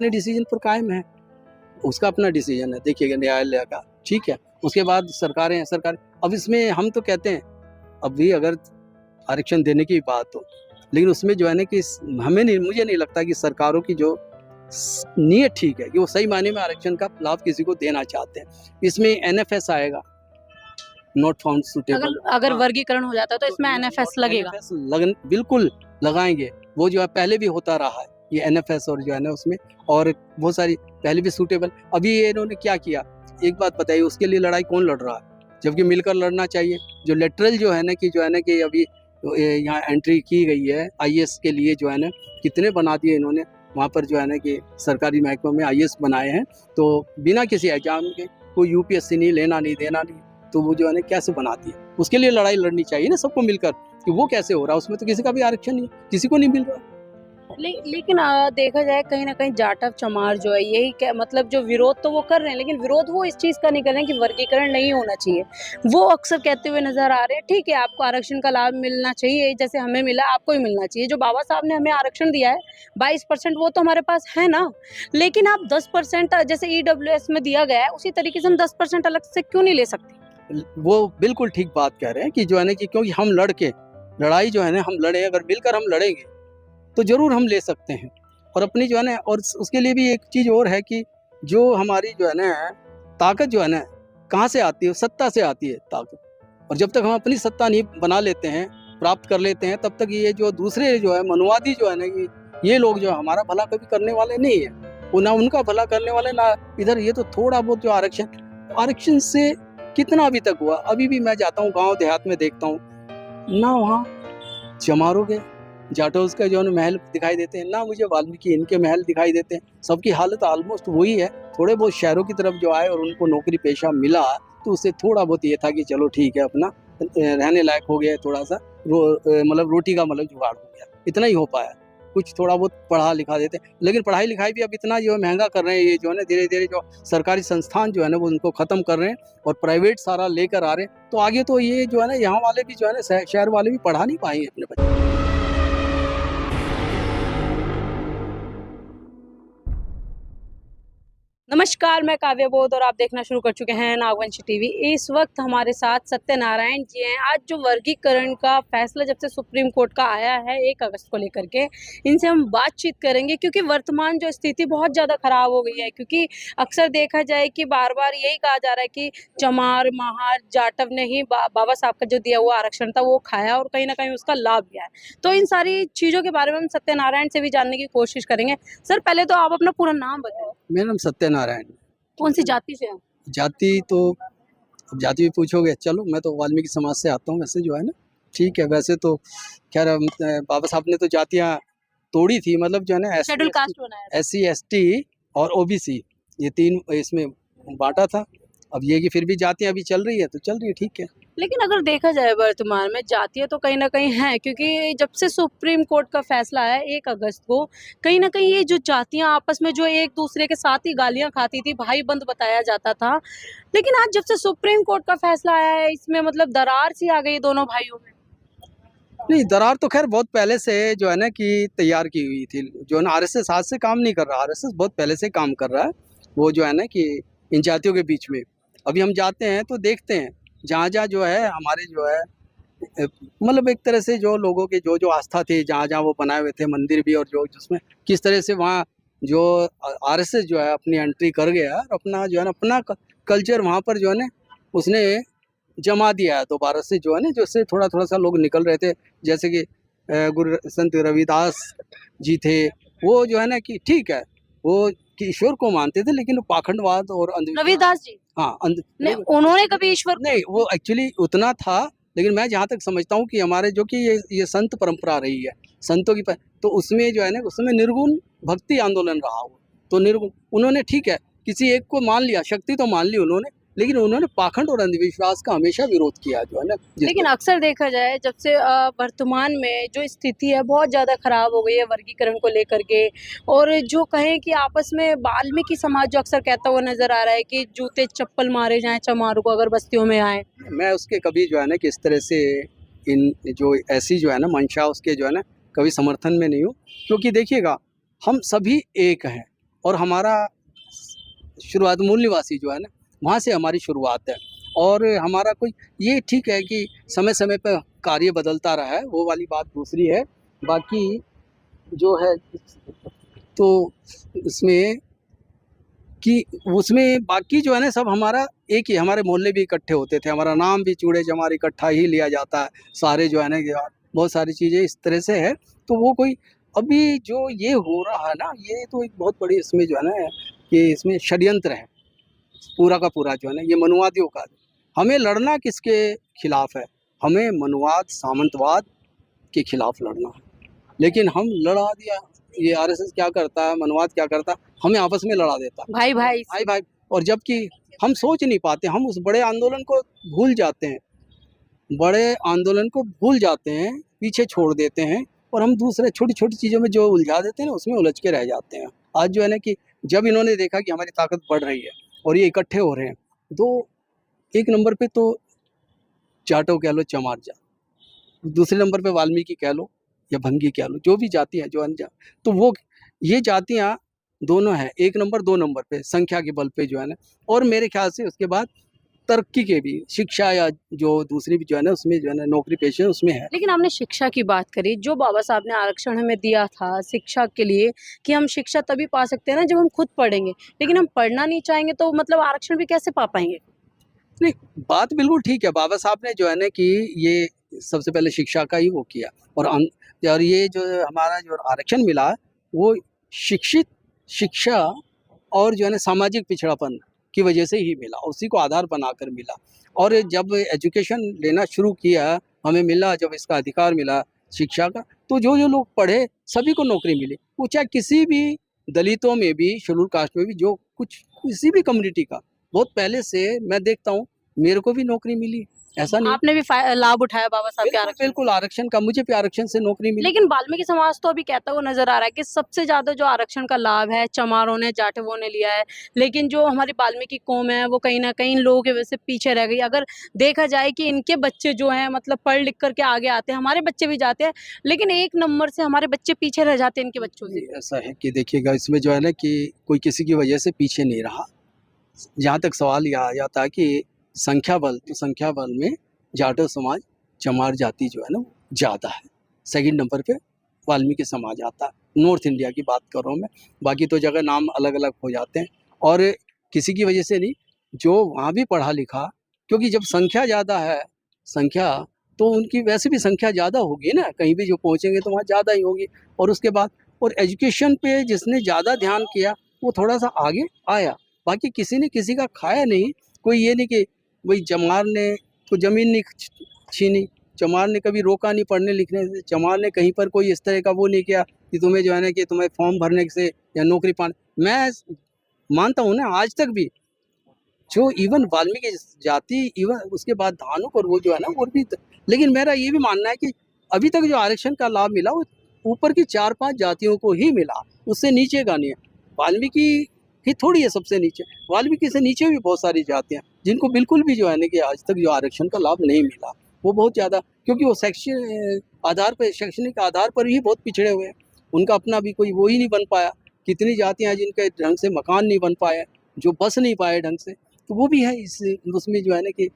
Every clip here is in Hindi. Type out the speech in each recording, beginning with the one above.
अपने डिसीजन पर कायम है, उसका अपना डिसीजन है, देखिएगा न्यायालय का, ठीक है। उसके बाद सरकारें हैं, सरकार अब इसमें हम तो कहते हैं अब भी अगर आरक्षण देने की बात हो, लेकिन उसमें जो है ना कि मुझे नहीं लगता कि सरकारों की जो नीयत ठीक है कि वो सही मायने में आरक्षण का लाभ किसी को देना चाहते हैं। इसमें एनएफएस आएगा, नॉट फाउंड सुटेबल। अगर वर्गीकरण हो जाता है तो इसमें एनएफएस लगेगा, बिल्कुल लगाएंगे। वो जो है पहले भी होता रहा है ये एनएफएस, और जो है ना उसमें और बहुत सारी पहले भी सूटेबल। अभी ये इन्होंने क्या किया, एक बात बताइए, उसके लिए लड़ाई कौन लड़ रहा है, जबकि मिलकर लड़ना चाहिए। जो लेटरल जो है ना कि अभी यहाँ एंट्री की गई है आईएएस के लिए, जो है ना कितने बना दिए इन्होंने वहाँ पर, जो है ना कि सरकारी महकमों में आईएएस बनाए हैं, तो बिना किसी एग्जाम के, कोई यूपीएससी नहीं, लेना नहीं देना नहीं, तो वो जो है ना कैसे बनाती है। उसके लिए लड़ाई लड़नी चाहिए ना सबको मिलकर, कि वो कैसे हो रहा है, उसमें तो किसी का भी आरक्षण नहीं, किसी को नहीं मिल रहा। लेकिन देखा जाए कहीं ना कहीं जाटव चमार जो है यही मतलब जो विरोध तो वो कर रहे हैं, लेकिन विरोध वो इस चीज का नहीं कर रहे हैं कि वर्गीकरण नहीं होना चाहिए। वो अक्सर कहते हुए नजर आ रहे हैं ठीक है आपको आरक्षण का लाभ मिलना चाहिए, जैसे हमें मिला आपको ही मिलना चाहिए। जो बाबा साहब ने हमें आरक्षण दिया है 22%, वो तो हमारे पास है ना, लेकिन आप 10% जैसे ईडब्ल्यूएस में दिया गया है उसी तरीके से हम 10% अलग से क्यों नहीं ले सकते। वो बिल्कुल ठीक बात कह रहे हैं कि जो है ना कि क्योंकि हम लड़ाई जो है ना हम लड़े, अगर मिलकर हम लड़ेंगे तो जरूर हम ले सकते हैं। और अपनी जो है ना, और उसके लिए भी एक चीज़ और है कि जो हमारी जो है ना ताकत जो है ना कहाँ से आती है, सत्ता से आती है ताकत। और जब तक हम अपनी सत्ता नहीं बना लेते हैं, प्राप्त कर लेते हैं, तब तक ये जो दूसरे जो है मनुवादी जो है ना ये लोग जो हमारा भला कभी करने वाले नहीं है, वो ना उनका भला करने वाले ना इधर। ये तो थोड़ा बहुत जो आरक्षण से कितना अभी तक हुआ। अभी भी मैं जाता हूँ गाँव देहात में, देखता हूँ ना वहाँ चमारों के जाटोज का जो महल दिखाई देते हैं, ना मुझे वाल्मीकि इनके महल दिखाई देते हैं। सबकी हालत ऑलमोस्ट वही है। थोड़े बहुत शहरों की तरफ जो आए और उनको नौकरी पेशा मिला तो उससे थोड़ा बहुत ये था कि चलो ठीक है, अपना रहने लायक हो गया, थोड़ा सा मतलब रोटी का मतलब जुगाड़ हो गया, इतना ही हो पाया। कुछ थोड़ा बहुत पढ़ा लिखा देते, लेकिन पढ़ाई लिखाई भी अब इतना जो है महंगा कर रहे हैं, ये जो है ना धीरे धीरे जो सरकारी संस्थान जो है ना वो उनको खत्म कर रहे हैं और प्राइवेट सारा लेकर आ रहे हैं। तो आगे तो ये जो है ना यहाँ वाले भी जो है ना शहर वाले भी पढ़ा नहीं पाएंगे अपने बच्चे। नमस्कार, मैं काव्य बोध और आप देखना शुरू कर चुके हैं नागवंशी टीवी। इस वक्त हमारे साथ सत्यनारायण जी हैं। आज जो वर्गीकरण का फैसला जब से सुप्रीम कोर्ट का आया है 1 अगस्त को लेकर के, इनसे हम बातचीत करेंगे क्योंकि वर्तमान जो स्थिति बहुत ज़्यादा खराब हो गई है। क्योंकि अक्सर देखा जाए कि बार बार यही कहा जा रहा है कि चमार महार जाटव ने ही बाबा साहब का जो दिया हुआ आरक्षण था वो खाया और कहीं ना कहीं उसका लाभ लिया है। तो इन सारी चीज़ों के बारे में हम सत्यनारायण से भी जानने की कोशिश करेंगे। सर, पहले तो आप अपना पूरा नाम बताओ। मेरा नाम सत्यनारायण। कौन सी जाति से हैं? जाति तो अब जाति भी पूछोगे, चलो मैं तो वाल्मीकि समाज से आता हूँ वैसे जो है ना, ठीक है। वैसे तो खैर बाबा साहब ने तो जातियाँ तोड़ी थी, मतलब जो है ना शेड्यूल कास्ट बनाया, SC ST और OBC ये 3 इसमें बांटा था। अब ये कि फिर भी जातियाँ अभी चल रही है तो चल रही है, ठीक है। लेकिन अगर देखा जाए वर्तमान में जातियाँ तो कहीं ना कहीं हैं, क्योंकि जब से सुप्रीम कोर्ट का फैसला आया 1 अगस्त को, कहीं ना कहीं ये जो जातियाँ आपस में जो एक दूसरे के साथ ही गालियां खाती थी, भाई बंद बताया जाता था, लेकिन आज जब से सुप्रीम कोर्ट का फैसला आया है इसमें मतलब दरार सी आ गई दोनों भाइयों में। नहीं, दरार तो खैर बहुत पहले से जो है ना कि तैयार की हुई थी। जो है ना RSS आज से काम नहीं कर रहा, RSS बहुत पहले से काम कर रहा है। वो जो है ना कि इन जातियों के बीच में अभी हम जाते हैं तो देखते हैं जहाँ जो है हमारे जो है मतलब एक तरह से जो लोगों के जो आस्था थी, जहाँ वो बनाए हुए थे मंदिर भी, और जो जिसमें किस तरह से वहाँ जो RSS जो है अपनी एंट्री कर गया और अपना जो है ना अपना कल्चर वहाँ पर जो है ना उसने जमा दिया है दोबारा से, जो है ना जैसे थोड़ा सा लोग निकल रहे थे, जैसे कि गुरु संत रविदास जी थे, वो जो है ना कि नहीं है वो कि ईश्वर को मानते थे, लेकिन पाखंडवाद और रविदास जी, हाँ नहीं उन्होंने कभी ईश्वर नहीं, वो एक्चुअली उतना था। लेकिन मैं जहाँ तक समझता हूँ कि हमारे जो कि ये संत परंपरा रही है, संतों की तो उसमें जो है ना उसमें निर्गुण भक्ति आंदोलन रहा हो, तो निर्गुण उन्होंने ठीक है किसी एक को मान लिया, शक्ति तो मान ली उन्होंने, लेकिन उन्होंने पाखंड और अंधविश्वास का हमेशा विरोध किया जो है ना। लेकिन अक्सर देखा जाए जब से वर्तमान में जो स्थिति है बहुत ज़्यादा खराब हो गई है वर्गीकरण को लेकर के, और जो कहें कि आपस में वाल्मीकि समाज जो अक्सर कहता हुआ नजर आ रहा है कि जूते चप्पल मारे जाएं चमारों को अगर बस्तियों में आए। मैं उसके कभी जो है ना कि इस तरह से इन जो ऐसी जो है ना मंशा उसके जो है ना कभी समर्थन में नहीं हूँ, क्योंकि देखिएगा हम सभी एक हैं, और हमारा शुरुआत मूल निवासी जो है ना, वहाँ से हमारी शुरुआत है। और हमारा कोई ये ठीक है कि समय समय पर कार्य बदलता रहा है, वो वाली बात दूसरी है। बाकी जो है तो इसमें कि उसमें बाकी जो है ना सब हमारा एक ही, हमारे मोहल्ले भी इकट्ठे होते थे, हमारा नाम भी चूड़े चमार इकट्ठा ही लिया जाता है, सारे जो है ना बहुत सारी चीज़ें इस तरह से है। तो वो कोई अभी जो ये हो रहा है ना, ये तो एक बहुत बड़ी इसमें जो है ना कि इसमें षड्यंत्र है पूरा का पूरा जो है ना, ये मनुवादियों का। हमें लड़ना किसके खिलाफ है? हमें मनुवाद सामंतवाद के खिलाफ लड़ना है। लेकिन हम लड़ा दिया, ये आरएसएस क्या करता है, मनुवाद क्या करता है, हमें आपस में लड़ा देता है, भाई भाई भाई भाई। और जबकि हम सोच नहीं पाते, हम उस बड़े आंदोलन को भूल जाते हैं, बड़े आंदोलन को भूल जाते हैं, पीछे छोड़ देते हैं, और हम दूसरे छोटी छोटी चीज़ों में जो उलझा देते हैं ना, उसमें उलझ के रह जाते हैं। आज जो है ना कि जब इन्होंने देखा कि हमारी ताकत बढ़ रही है और ये इकट्ठे हो रहे हैं, तो एक नंबर पे तो जाटव कह लो, चमार जा, दूसरे नंबर पे वाल्मीकि कह लो या भंगी कह लो, जो भी जाति है जो अनजा, तो वो ये जातियाँ दोनों हैं, एक नंबर दो नंबर पे संख्या के बल पे जो है ना। और मेरे ख्याल से उसके बाद तरक्की के भी, शिक्षा या जो दूसरी भी जो है ना उसमें जो है ना नौकरी पेशे उसमें है। लेकिन आपने शिक्षा की बात करी, जो बाबा साहब ने आरक्षण हमें दिया था शिक्षा के लिए कि हम शिक्षा तभी पा सकते हैं ना जब हम खुद पढ़ेंगे, लेकिन हम पढ़ना नहीं चाहेंगे तो मतलब आरक्षण भी कैसे पा पाएंगे? नहीं, बात बिल्कुल ठीक है। बाबा साहब ने जो है ना कि ये सबसे पहले शिक्षा का ही वो किया, और ये जो हमारा जो आरक्षण मिला वो शिक्षित, शिक्षा और जो है ना सामाजिक पिछड़ापन की वजह से ही मिला, उसी को आधार बनाकर मिला। और जब एजुकेशन लेना शुरू किया, हमें मिला, जब इसका अधिकार मिला शिक्षा का, तो जो लोग पढ़े सभी को नौकरी मिली। वो चाहे किसी भी दलितों में भी, शेड्यूल कास्ट में भी, जो कुछ किसी भी कम्युनिटी का, बहुत पहले से मैं देखता हूँ, मेरे को भी नौकरी मिली, ऐसा नहीं। आपने भी लाभ उठाया बाबा साहब के बिल्कुल आरक्षण? बिल्कुल, आरक्षण का, मुझे भी आरक्षण से नौकरी मिली। लेकिन वाल्मीकि समाज तो अभी कहता हुआ नजर आ रहा है कि सबसे ज्यादा जो आरक्षण का लाभ है चमारों ने, जाटवों ने लिया है, लेकिन जो हमारी वाल्मीकि कौम है वो कहीं ना कहीं इन लोगों की वजह से पीछे रह गई। अगर देखा जाए कि इनके बच्चे जो हैं मतलब पढ़ लिख करके आगे आते हैं, हमारे बच्चे भी जाते हैं, लेकिन एक नंबर से हमारे बच्चे पीछे रह जाते हैं इनके बच्चों से। ऐसा है कि देखिएगा, इसमें जो है ना कि कोई किसी की वजह से पीछे नहीं रहा। जहाँ तक सवाल यह आ जाता है कि संख्या बल, तो संख्या बल में जाटव समाज, चमार जाति जो है ना वो ज़्यादा है। सेकंड नंबर पे वाल्मीकि समाज आता है। नॉर्थ इंडिया की बात कर रहा हूँ मैं, बाकी तो जगह नाम अलग अलग हो जाते हैं। और किसी की वजह से नहीं, जो वहाँ भी पढ़ा लिखा, क्योंकि जब संख्या ज़्यादा है, संख्या, तो उनकी वैसे भी संख्या ज़्यादा होगी ना, कहीं भी जो पहुँचेंगे तो वहाँ ज़्यादा ही होगी। और उसके बाद और एजुकेशन पे जिसने ज़्यादा ध्यान किया वो थोड़ा सा आगे आया। बाकी किसी ने किसी का खाया नहीं। कोई ये नहीं कि वही चमार ने तो ज़मीन नहीं छीनी, चमार ने कभी रोका नहीं पढ़ने लिखने से, चमार ने कहीं पर कोई इस तरह का वो नहीं किया कि तुम्हें जो है ना कि तुम्हें फॉर्म भरने से या नौकरी पाने। मैं मानता हूँ ना, आज तक भी जो इवन वाल्मीकि जाति, इवन उसके बाद धानुक और वो जो है ना और भी, लेकिन मेरा ये भी मानना है कि अभी तक जो आरक्षण का लाभ मिला वो ऊपर की 4-5 जातियों को ही मिला, उससे नीचे का नहीं है। वाल्मीकि ही थोड़ी है सबसे नीचे, वाल्मीकि से नीचे भी बहुत सारी जातियाँ जिनको बिल्कुल भी जो है ना कि आज तक जो आरक्षण का लाभ नहीं मिला, वो बहुत ज़्यादा, क्योंकि वो आधार पर, शैक्षणिक आधार पर ही बहुत पिछड़े हुए हैं। उनका अपना भी कोई वो ही नहीं बन पाया। कितनी जातियाँ हैं जिनके ढंग से मकान नहीं बन पाए, जो बस नहीं पाए ढंग से, तो वो भी है इस उसमें जो है ना कि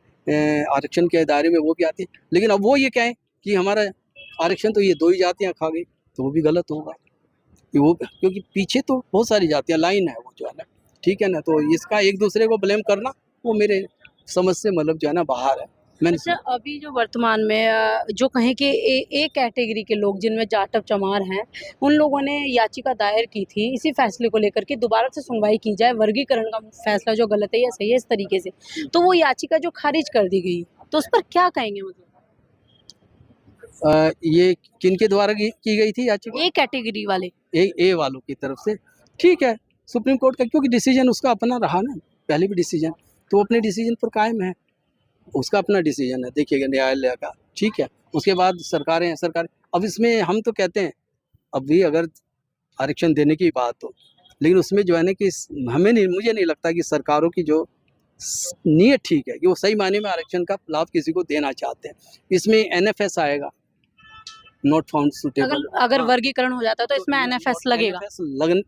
आरक्षण के दायरे में वो भी आती है। लेकिन अब वो ये कहें कि हमारा आरक्षण तो ये 2 ही जातियाँ खा गई, तो वो भी गलत होगा। कि वो, क्योंकि पीछे तो बहुत सारी जातियाँ लाइन है वो जो है ना, ठीक है ना, तो इसका एक दूसरे को ब्लेम करना वो मेरे समझ से मतलब जो है ना बाहर है। मैंने अच्छा, अभी जो वर्तमान में जो कहें कि एक कैटेगरी के लोग जिनमें जाटव चमार हैं, उन लोगों ने याचिका दायर की थी इसी फैसले को लेकर के दोबारा से सुनवाई की जाए, वर्गीकरण का फैसला जो गलत है या सही है इस तरीके से, तो वो याचिका जो खारिज कर दी गई, तो उस पर क्या कहेंगे? मतलब ये किनके द्वारा की गई थी याचिका? ए कैटेगरी वाले, ए वालों की तरफ से, ठीक है। सुप्रीम कोर्ट का, क्योंकि डिसीजन उसका अपना रहा ना, पहले भी डिसीजन, तो अपने डिसीजन पर कायम है, उसका अपना डिसीजन है, देखिएगा न्यायालय का, ठीक है। उसके बाद सरकारें हैं, सरकार, अब इसमें हम तो कहते हैं अब भी अगर आरक्षण देने की बात हो, लेकिन उसमें जो है ना कि हमें नहीं, मुझे नहीं लगता कि सरकारों की जो नीयत ठीक है कि वो सही मायने में आरक्षण का लाभ किसी को देना चाहते हैं। इसमें एनएफएस आएगा, नॉट फाउंड सुटेबल। अगर वर्गीकरण हो जाता है तो इसमें एनएफएस लगेगा।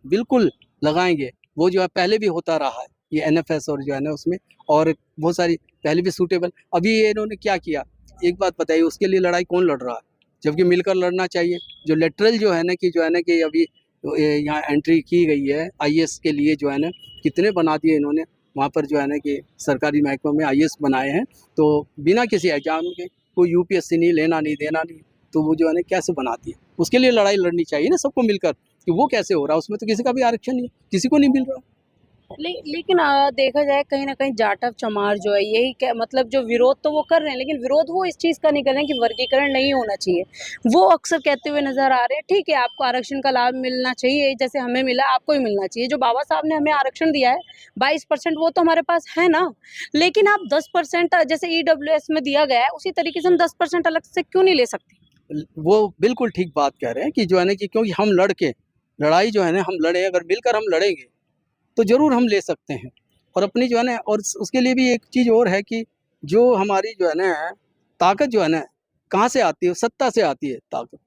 बिल्कुल, लगाएंगे, वो जो है पहले भी होता रहा है, ये एनएफएस और जो है ना उसमें, और बहुत सारी पहले भी सूटेबल। अभी ये इन्होंने क्या किया, एक बात बताइए, उसके लिए लड़ाई कौन लड़ रहा है, जबकि मिलकर लड़ना चाहिए। जो लेटरल जो है ना कि अभी यहाँ एंट्री की गई है आईएएस के लिए, जो है ना कितने बना दिए इन्होंने वहाँ पर, जो है ना कि सरकारी महकमों में आईएएस बनाए हैं, तो बिना किसी एग्जाम के, कोई यूपीएससी नहीं, लेना नहीं देना नहीं, तो वो जो है ना कैसे बनाती है। उसके लिए लड़ाई लड़नी चाहिए ना सबको मिलकर, कि वो कैसे हो रहा है, उसमें तो किसी का भी आरक्षण नहीं, किसी को नहीं मिल रहा। लेकिन देखा जाए कहीं ना कहीं जाटव चमार जो है यही मतलब जो विरोध तो वो कर रहे हैं, लेकिन विरोध वो इस चीज का नहीं कर रहे हैं कि वर्गीकरण नहीं होना चाहिए। वो अक्सर कहते हुए नजर आ रहे हैं, ठीक है आपको आरक्षण का लाभ मिलना चाहिए, जैसे हमें मिला आपको ही मिलना चाहिए। जो बाबा साहब ने हमें आरक्षण दिया है 22%, वो तो हमारे पास है ना, लेकिन आप 10% जैसे ईडब्ल्यूएस में दिया गया है उसी तरीके से हम 10% अलग से क्यों नहीं ले सकते। वो बिल्कुल ठीक बात कह रहे हैं कि जो है ना कि क्योंकि हम लड़के लड़ाई जो है ना हम लड़े, अगर मिलकर हम लड़ेंगे तो ज़रूर हम ले सकते हैं। और अपनी जो है ना, और उसके लिए भी एक चीज़ और है कि जो हमारी जो है ना ताकत जो है ना कहाँ से आती है, सत्ता से आती है ताकत।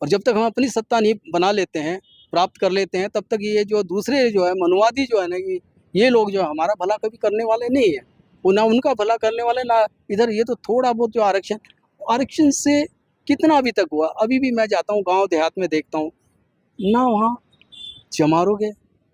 और जब तक हम अपनी सत्ता नहीं बना लेते हैं, प्राप्त कर लेते हैं, तब तक ये जो दूसरे जो है मनुवादी जो है ना, ये लोग जो है हमारा भला कभी करने वाले नहीं है। वो ना उनका भला करने वाले, ना इधर। ये तो थोड़ा बहुत जो आरक्षण से कितना अभी तक हुआ। अभी भी मैं जाता हूँ गाँव देहात में, देखता हूँ ना वहाँ चमारों के,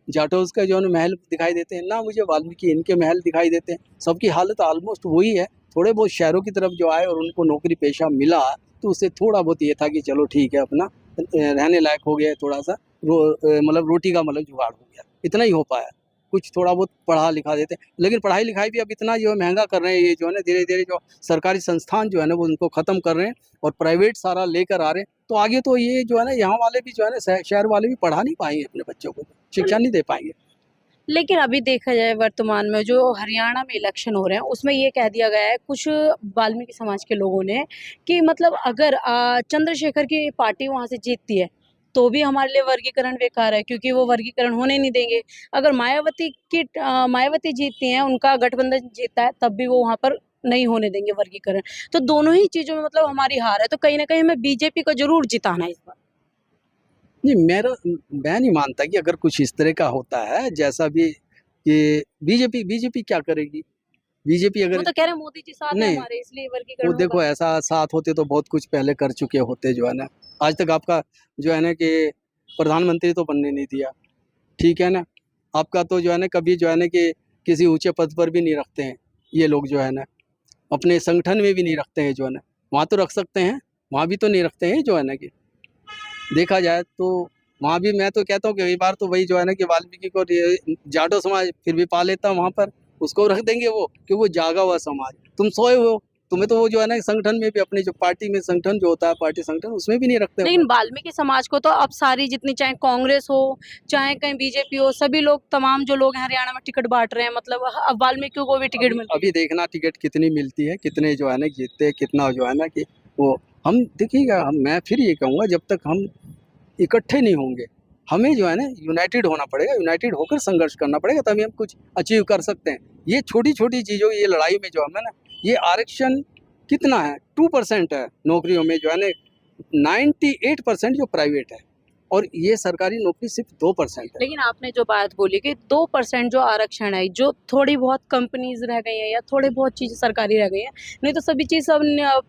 जाटोज का जो है महल दिखाई देते हैं, ना मुझे वाल्मीकि इनके महल दिखाई देते हैं। सबकी हालत ऑलमोस्ट वही है। थोड़े बहुत शहरों की तरफ जो आए और उनको नौकरी पेशा मिला, तो उससे थोड़ा बहुत ये था कि चलो ठीक है, अपना रहने लायक हो गया, थोड़ा सा मतलब रोटी का मतलब जुगाड़ हो गया, इतना ही हो पाया। कुछ थोड़ा बहुत पढ़ा लिखा देते हैं, लेकिन पढ़ाई लिखाई भी अब इतना जो है महंगा कर रहे हैं, ये जो है ना धीरे धीरे जो सरकारी संस्थान जो है ना वो उनको ख़त्म कर रहे हैं और प्राइवेट सारा लेकर आ रहे हैं। तो आगे तो ये जो है ना यहाँ वाले भी जो है ना शहर वाले भी पढ़ा नहीं पाएंगे, अपने बच्चों को शिक्षा नहीं दे पाएंगे। लेकिन अभी देखा जाए वर्तमान में जो हरियाणा में इलेक्शन हो रहे हैं उसमें ये कह दिया गया है कुछ वाल्मीकि समाज के लोगों ने कि मतलब अगर चंद्रशेखर की पार्टी वहां से जीतती है तो भी हमारे लिए वर्गीकरण बेकार है, क्योंकि वो वर्गीकरण होने नहीं देंगे। अगर मायावती जीतती हैं, उनका गठबंधन जीतता है, तब भी वो वहां पर नहीं होने देंगे वर्गीकरण। तो दोनों ही चीजों में मतलब हमारी हार है, तो कहीं ना कहीं हमें बीजेपी को जरूर जिताना है इस बार। नहीं, मैं नहीं मानता कि अगर कुछ इस तरह का होता है, जैसा भी कि बीजेपी क्या करेगी। बीजेपी वो अगर तो कह रहे हैं मोदी जी साथ है नहीं, हमारे, इसलिए वो वर्गीकरण होगा। देखो ऐसा साथ होते तो बहुत कुछ पहले कर चुके होते, जो है ना। आज तक आपका जो है ना कि प्रधानमंत्री तो बनने नहीं दिया, ठीक है ना। आपका तो जो है ना कभी जो है ना कि किसी ऊंचे पद पर भी नहीं रखते हैं ये लोग, जो है ना अपने संगठन में भी नहीं रखते हैं, जो है ना। वहाँ तो रख सकते हैं, वहाँ भी तो नहीं रखते हैं, जो है ना कि देखा जाए तो वहाँ भी। मैं तो कहता हूँ कि कई बार तो वही जो है ना कि वाल्मीकि को जाटो समाज फिर भी पा लेता वहाँ पर, उसको रख देंगे वो, कि वो जागा हुआ समाज। तुम सोए हो, तुम्हें तो वो जो है ना संगठन में भी, अपने जो पार्टी में संगठन जो होता है, पार्टी संगठन, उसमें भी नहीं रखते लेकिन वो। वाल्मीकि समाज को तो अब सारी जितनी, चाहे कांग्रेस हो चाहे कहीं बीजेपी हो, सभी लोग, तमाम जो लोग हैं हरियाणा में टिकट बांट रहे हैं, मतलब अब वाल्मीकि को भी टिकट अभी मिल रही अभी देखना टिकट कितनी मिलती है, कितने जो है ना जीतते, कितना जो है ना कि वो। हम देखिएगा, मैं फिर ये कहूँगा, जब तक हम इकट्ठे नहीं होंगे, हमें जो है ना यूनाइटेड होना पड़ेगा, यूनाइटेड होकर संघर्ष करना पड़ेगा, तभी हम कुछ अचीव कर सकते हैं। ये छोटी छोटी चीज़ों की ये लड़ाई में जो हमें ना, ये आरक्षण कितना है, 2% है नौकरियों में, जो है ना 98% जो प्राइवेट है, और ये सरकारी नौकरी सिर्फ 2% है। लेकिन आपने जो बात बोली कि 2% जो आरक्षण है, जो थोड़ी बहुत कंपनीज रह गई हैं या थोड़ी बहुत चीजें सरकारी रह गई हैं, नहीं तो सभी चीज सब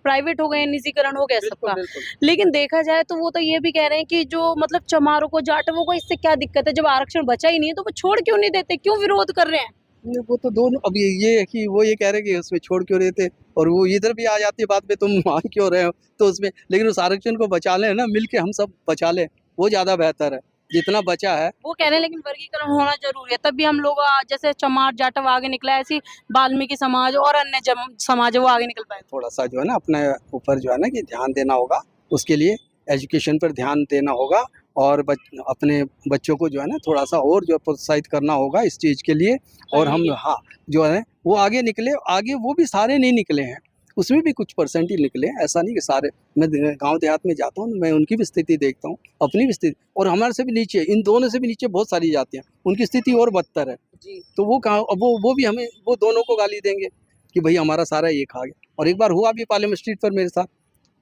प्राइवेट हो गए हैं, निजीकरण हो गया बिल्कुल सबका। बिल्कुल। लेकिन देखा जाए तो वो तो ये भी कह रहे हैं कि जो मतलब चमारों को, जाटवों को इससे क्या दिक्कत है, जब आरक्षण बचा ही नहीं है तो वो छोड़ क्यों नहीं देते, क्यों विरोध कर रहे हैं। नहीं, वो तो दोनों, अब ये है कि वो ये कह रहे हैं कि उसमें छोड़ क्यों रहे थे, और वो इधर भी आ जाती है बात पे, तुम मान क्यों रहे हो, तो उसमें। लेकिन उस आरक्षण को बचा लें ना, मिलके हम सब बचा लें, वो ज़्यादा बेहतर है, जितना बचा है। वो कह रहे हैं लेकिन वर्गीकरण होना जरूरी है, तब भी हम लोग जैसे चमार जाटव आगे निकला है, ऐसी वाल्मीकि समाज और अन्य समाज है वो आगे निकल पाए। थोड़ा सा जो है ना अपने ऊपर जो है ना कि ध्यान देना होगा, उसके लिए एजुकेशन पर ध्यान देना होगा, और अपने बच्चों को जो है ना थोड़ा सा और जो प्रोत्साहित करना होगा इस चीज़ के लिए। और हम, सही। हाँ, जो है वो आगे निकले, आगे वो भी सारे नहीं निकले हैं, उसमें भी कुछ परसेंट ही निकले हैं, ऐसा नहीं कि सारे। मैं गांव देहात में जाता हूँ, मैं उनकी भी स्थिति देखता हूँ, अपनी भी स्थिति, और हमारे से भी नीचे, इन दोनों से भी नीचे बहुत सारी जातियाँ, उनकी स्थिति और बदतर है। जी। तो वो कहाँ, अब वो भी हमें, वो दोनों को गाली देंगे कि भाई हमारा सारा ये खा गया। और एक बार हुआ भी पार्लियामेंट स्ट्रीट पर मेरे साथ,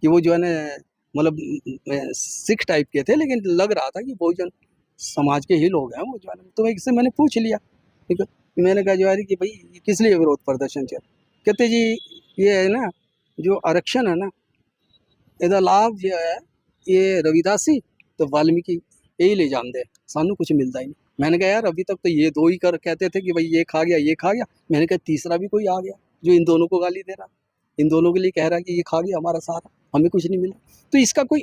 कि वो जो है ना मतलब सिख टाइप के थे, लेकिन लग रहा था कि बहुजन समाज के ही लोग हैं वो जो है ना। तो इससे मैंने पूछ लिया, ठीक है, मैंने कहा जो है कि भाई ये किस लिए विरोध प्रदर्शन चल, कहते जी ये है ना जो आरक्षण है ना, ਇਹਦਾ ਲਾਭ जो है ये रविदासी तो वाल्मीकि यही ले जाते हैं, सानू कुछ मिलता ही नहीं। मैंने कहा यार अभी तक तो ये दो ही कर कहते थे कि भाई ये खा गया ये खा गया, मैंने कहा तीसरा भी कोई आ गया जो इन दोनों को गाली दे रहा, इन दोनों के लिए कह रहा है कि ये खा गया हमारा सारा, हमें कुछ नहीं मिला। तो इसका कोई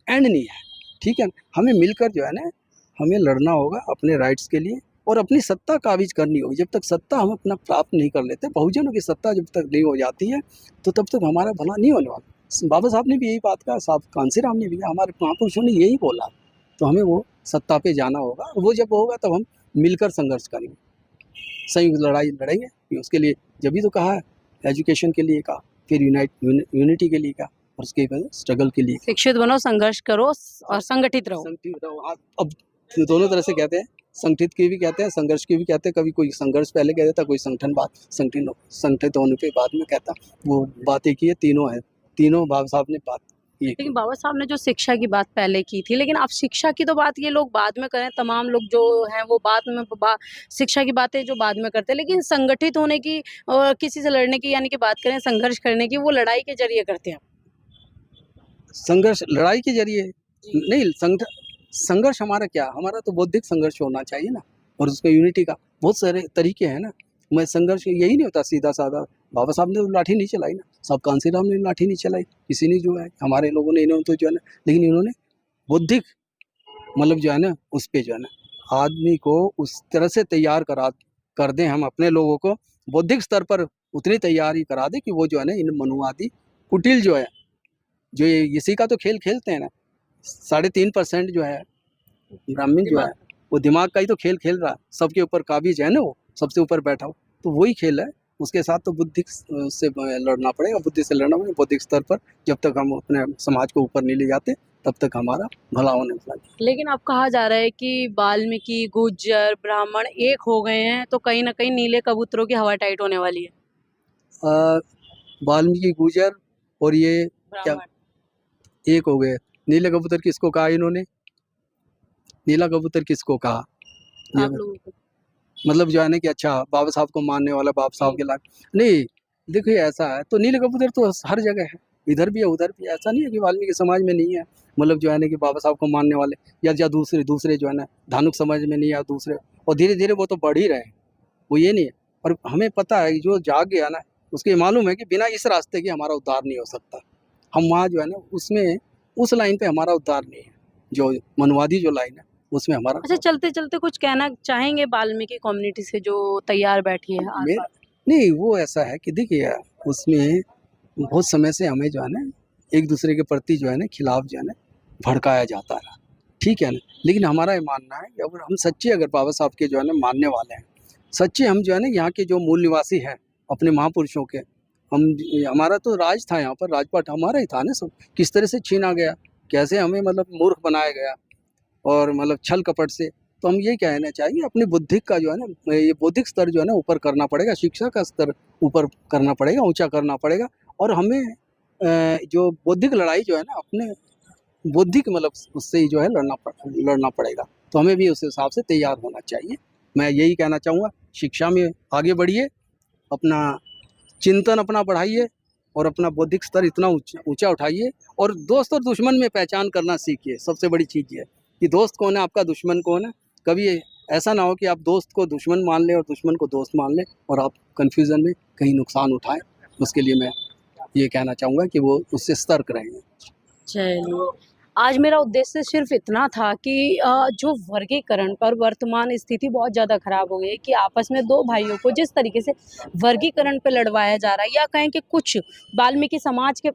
एंड नहीं है, ठीक है। हमें मिलकर जो है ना हमें लड़ना होगा अपने राइट्स के लिए और अपनी सत्ता काबिज करनी होगी। जब तक सत्ता हम अपना प्राप्त नहीं कर लेते, बहुजनों की सत्ता जब तक नहीं हो जाती है तो तब तक हमारा भला नहीं होने वाला। बाबा साहब ने भी यही बात कहा, साहब कांसी राम ने भी, हमारे महापुरुषों ने यही बोला। तो हमें वो सत्ता पे जाना होगा, वो जब होगा तब हम मिलकर संघर्ष करेंगे, संयुक्त लड़ाई लड़ेंगे। उसके लिए जब भी तो कहा है, एजुकेशन के लिए कहा, फिर यूनिटी के लिए कहा और उसके बाद स्ट्रगल के लिए। शिक्षित बनो, संघर्ष करो और संगठित रहो। संगठित रहो, हाँ, अब दोनों तरह से कहते हैं, संगठित की भी कहते हैं, संघर्ष की भी कहते हैं। कभी कोई संघर्ष पहले कह देता, कोई संगठित होने पे बाद में कहता। वो बात एक ही है, तीनों है, तीनों बाबा साहब ने बात ये की। लेकिन बाबा साहब ने जो शिक्षा की बात पहले की थी, लेकिन अब शिक्षा की तो बात ये लोग बाद में करें, तमाम लोग जो हैं वो बाद में शिक्षा की बातें जो बाद में करते हैं, लेकिन संगठित होने की और किसी से लड़ने की यानी कि बात करें संघर्ष करने की, वो लड़ाई के जरिए करते हैं। संघर्ष लड़ाई के जरिए नहीं, संघर्ष हमारा क्या, हमारा तो बौद्धिक संघर्ष होना चाहिए ना, और उसका यूनिटी का बहुत सारे तरीके हैं ना। मैं संघर्ष यही नहीं होता सीधा साधा, बाबा साहब ने तो लाठी नहीं चलाई ना, साहब कांसी राम ने लाठी नहीं चलाई, किसी ने जो है हमारे लोगों ने, इन्होंने तो जो है ना, लेकिन इन्होंने बौद्धिक मतलब जो है ना उस पे जो है ना आदमी को उस तरह से तैयार कर दें, हम अपने लोगों को बौद्धिक स्तर पर उतनी तैयारी करा दें कि वो जो है ना इन मनुवादी कुटिल जो है, जो ये इसी का तो खेल खेलते हैं ना, 3.5% जो है ब्राह्मण जो है वो दिमाग का ही तो खेल खेल रहा है, सबके ऊपर काबिज है ना, वो सबसे ऊपर बैठा हो, तो वही खेल है। उसके साथ तो बुद्धि से लड़ना पड़ेगा, बुद्धि से लड़ना पड़ेगा बौद्धिक स्तर पर। जब तक हम अपने समाज को ऊपर नहीं ले जाते तब तक हमारा भला होने वाला है। लेकिन अब कहा जा रहा है कि वाल्मीकि, गुर्जर, ब्राह्मण एक हो गए हैं, तो कहीं ना कहीं नीले कबूतरों की हवा टाइट होने वाली है। वाल्मीकि, गुर्जर और ये क्या ब्राह्मण एक हो गए। नीले कबूतर किसको कहा इन्होंने, नीला कबूतर किसको कहा, ये आप लोगों को मतलब जो है ना कि अच्छा बाबा साहब को मानने वाला, बाबा साहब के लायक नहीं। देखिए ऐसा है तो नीले कबूतर तो हर जगह है, इधर भी है उधर भी है, ऐसा नहीं है कि वाल्मीकि समाज में नहीं है। मतलब जो है ना कि बाबा साहब को मानने वाले या दूसरे जो है ना धानुक समाज में नहीं है, दूसरे, और धीरे धीरे वो तो बढ़ ही रहे हैं, वो ये नहीं है। और हमें पता है कि जो जाग गया ना उसको ये मालूम है कि बिना इस रास्ते के हमारा उद्धार नहीं हो सकता। हम वहाँ जो है ना उसमें उस लाइन पे हमारा उद्धार नहीं है, जो मनुवादी जो लाइन है उसमें हमारा। अच्छा, चलते चलते कुछ कहना चाहेंगे वाल्मीकि कम्युनिटी से जो तैयार बैठी है आस मेरा पास? नहीं, वो ऐसा है कि देखिए उसमें बहुत समय से हमें जो है ना एक दूसरे के प्रति जो है ना खिलाफ जो है ना भड़काया जाता है, ठीक है ना। लेकिन हमारा ये मानना है कि अगर हम सच्चे अगर बाबा साहब के जो है ना मानने वाले हैं, सच्चे हम जो है ना यहाँ के जो मूल निवासी हैं अपने महापुरुषों के, हम हमारा तो राज था यहाँ पर, राजपाट हमारा ही था ना। सब किस तरह से छीना गया, कैसे हमें मतलब मूर्ख बनाया गया और मतलब छल कपट से। तो हम ये कहना चाहिए अपनी बुद्धि का जो है ना ये बौद्धिक स्तर जो है ना ऊपर करना पड़ेगा, शिक्षा का स्तर ऊपर करना पड़ेगा, ऊंचा करना पड़ेगा। और हमें जो बौद्धिक लड़ाई जो है ना अपने बौद्धिक मतलब उससे ही जो है लड़ना पड़ेगा। तो हमें भी उस हिसाब से तैयार होना चाहिए। मैं यही कहना चाहूँगा, शिक्षा में आगे बढ़िए, अपना चिंतन अपना बढ़ाइए और अपना बौद्धिक स्तर इतना ऊंचा उठाइए, और दोस्त और दुश्मन में पहचान करना सीखिए। सबसे बड़ी चीज़ ये है कि दोस्त कौन है, आपका दुश्मन कौन है। कभी ऐसा ना हो कि आप दोस्त को दुश्मन मान लें और दुश्मन को दोस्त मान लें और आप कन्फ्यूज़न में कहीं नुकसान उठाएं। उसके लिए मैं ये कहना चाहूँगा कि वो उससे सतर्क रहें। चलिए, आज मेरा उद्देश्य सिर्फ इतना था कि जो वर्गीकरण पर वर्तमान स्थिति बहुत ज़्यादा खराब हो गई है कि आपस में दो भाइयों को जिस तरीके से वर्गीकरण पे लड़वाया जा रहा है, या कहें कि कुछ वाल्मीकि समाज के,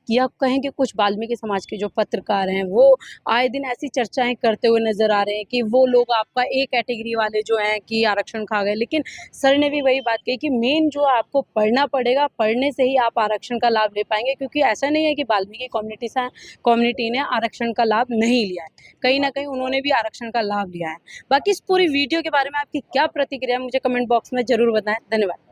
या कहें कि कुछ वाल्मीकि समाज के जो पत्रकार हैं वो आए दिन ऐसी चर्चाएं करते हुए नजर आ रहे हैं कि वो लोग आपका ए कैटेगरी वाले जो हैं कि आरक्षण खा गए। लेकिन सर ने भी वही बात कही कि मेन जो आपको पढ़ना पड़ेगा, पढ़ने से ही आप आरक्षण का लाभ ले पाएंगे, क्योंकि ऐसा नहीं है कि वाल्मीकि कम्युनिटी ने आरक्षण का लाभ नहीं लिया है, कहीं ना कहीं उन्होंने भी आरक्षण का लाभ लिया है। बाकी इस पूरी वीडियो के बारे में आपकी क्या प्रतिक्रिया है मुझे कमेंट बॉक्स में ज़रूर बताएं। धन्यवाद।